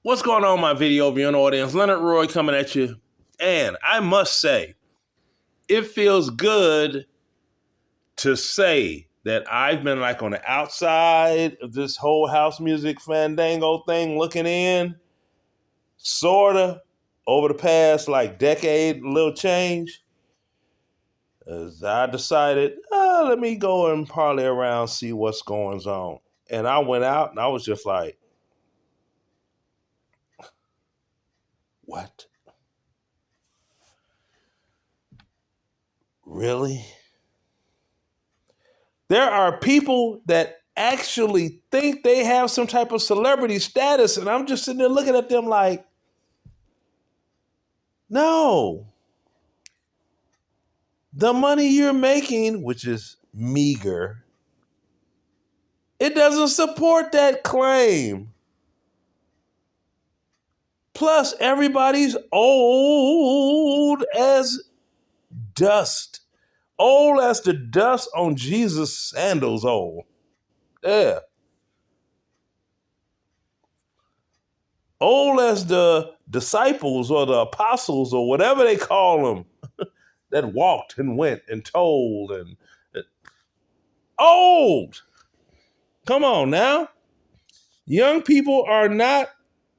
What's going on, my video viewing audience? Leonard Roy coming at you. And I must say, it feels good to say that I've been like on the outside of this whole house music fandango thing looking in, sorta, over the past like decade, a little change. As I decided, let me go and parlay around, see what's going on. And I went out and I was just like, what? Really? There are people that actually think they have some type of celebrity status, and I'm just sitting there looking at them like, no. The money you're making, which is meager, it doesn't support that claim. Plus, everybody's old as dust. Old as the dust on Jesus' sandals old. Yeah. Old as the disciples or the apostles or whatever they call them that walked and went and told and old. Come on now. Young people are not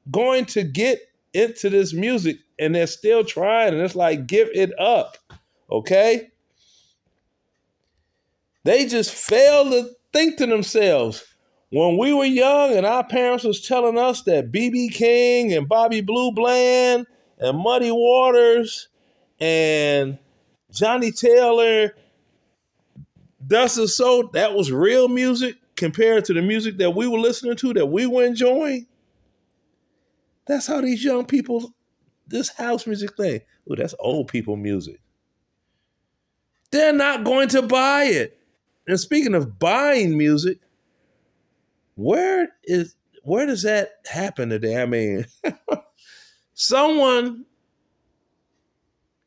going to get into this music and they're still trying, and it's like, give it up. Okay? They just fail to think to themselves. When we were young and our parents was telling us that B.B. King and Bobby Blue Bland and Muddy Waters and Johnny Taylor, Dust and So, that was real music compared to the music that we were listening to, that we were enjoying. That's how these young people, this house music thing, ooh, that's old people music. They're not going to buy it. And speaking of buying music, where does that happen today? I mean,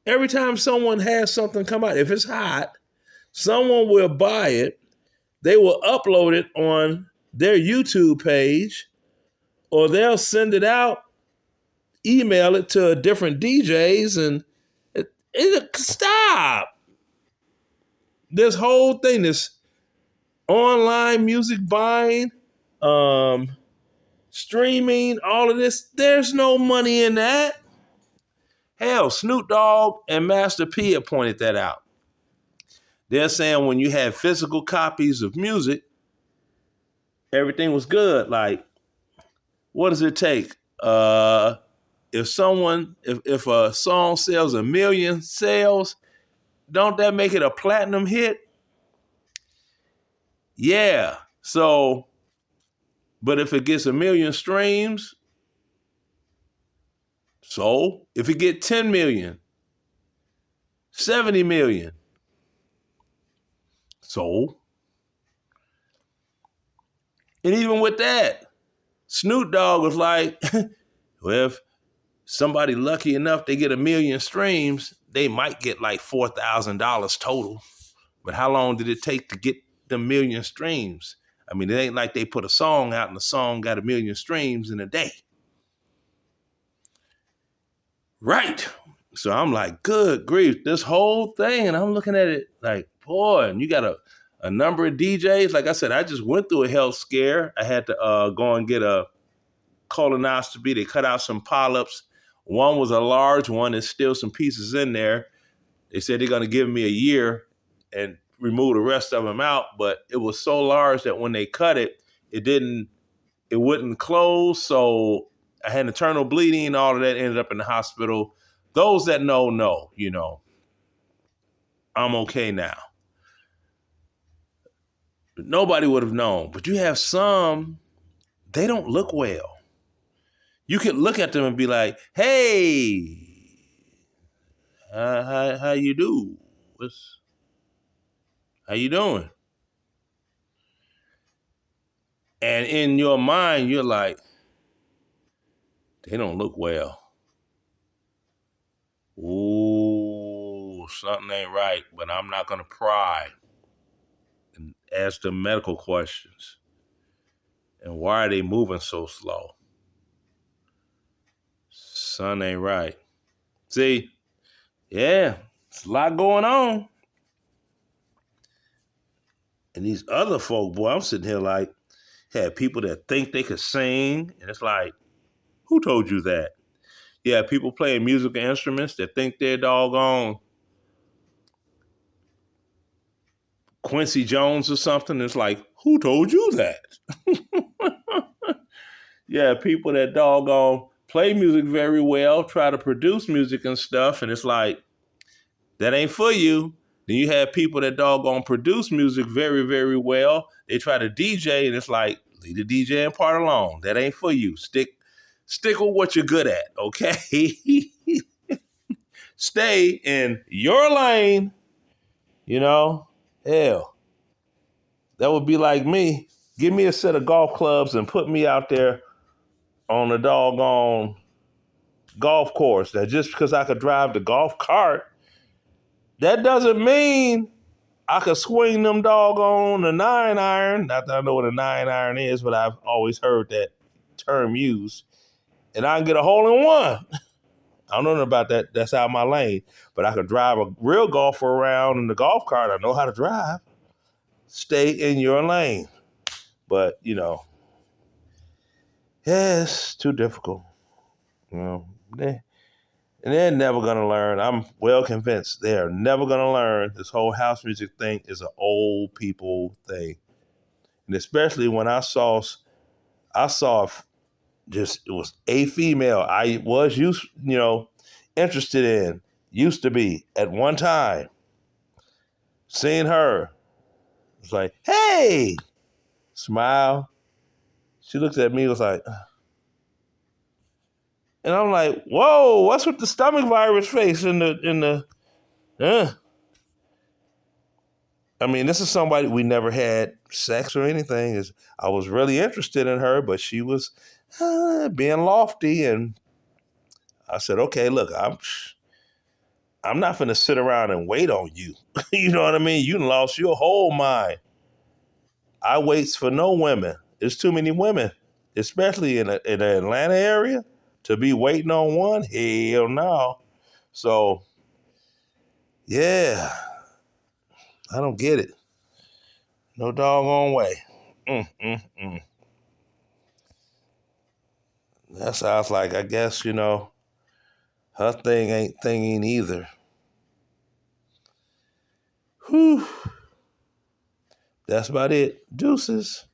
every time someone has something come out, if it's hot, someone will buy it. They will upload it on their YouTube page, or they'll send it out, email it to different DJs, and it stop. This whole thing, this online music buying, streaming, all of this, there's no money in that. Hell, Snoop Dogg and Master P have pointed that out. They're saying when you have physical copies of music, everything was good. Like, what does it take? If a song sells 1 million sales, don't that make it a platinum hit? Yeah. So, but if it gets 1 million streams, so if it get 10 million, 70 million, so. And even with that, Snoop Dogg was like, well, if somebody lucky enough they get 1 million streams, they might get like $4,000 total. But how long did it take to get the 1 million streams? I mean, it ain't like they put a song out and the song got 1 million streams in a day. Right. So I'm like, good grief, this whole thing. And I'm looking at it like, boy, and you got a number of DJs. Like I said, I just went through a health scare. I had to go and get a colonoscopy. They cut out some polyps. One was a large one. There's still some pieces in there. They said they're going to give me a year and remove the rest of them out. But it was so large that when they cut it, it wouldn't close. So I had internal bleeding. All of that ended up in the hospital. Those that know, I'm okay now. But nobody would have known. But you have some, they don't look well. You can look at them and be like, hey, how you do? How you doing? And in your mind, you're like, they don't look well. Ooh, something ain't right, but I'm not going to pry and ask them medical questions. And why are they moving so slow? Something ain't right. See, yeah, it's a lot going on. And these other folk, boy, I'm sitting here like, had people that think they could sing, and it's like, who told you that? Yeah, people playing musical instruments that think they're doggone Quincy Jones or something. It's like, who told you that? Yeah, people that doggone play music very well, try to produce music and stuff, and it's like, that ain't for you. Then you have people that doggone produce music very, very well. They try to DJ, and it's like, leave the DJing part alone. That ain't for you. Stick with what you're good at, okay? Stay in your lane, you know? Hell, that would be like me. Give me a set of golf clubs and put me out there on a doggone golf course. Now, just because I could drive the golf cart, that doesn't mean I could swing them doggone the 9-iron. Not that I know what a 9-iron is, but I've always heard that term used. And I can get a hole in one. I don't know nothing about that. That's out of my lane. But I could drive a real golfer around in the golf cart. I know how to drive. Stay in your lane. But, yeah, it's too difficult. They're never going to learn. I'm well convinced they are never going to learn. This whole house music thing is an old people thing. And especially when I saw just, it was a female I was interested in, used to be at one time. Seeing her, it's like, hey, smile. She looks at me, was like, and I'm like, whoa, what's with the stomach virus face I mean, this is somebody we never had sex or anything. I was really interested in her, but she was being lofty, and I said, okay, look, I'm not going to sit around and wait on you. You know what I mean? You lost your whole mind. I waits for no women. There's too many women, especially in the Atlanta area, to be waiting on one. Hell no. So, yeah, I don't get it. No doggone way. That sounds like, I guess, her thing ain't thinking either. Whew. That's about it. Deuces.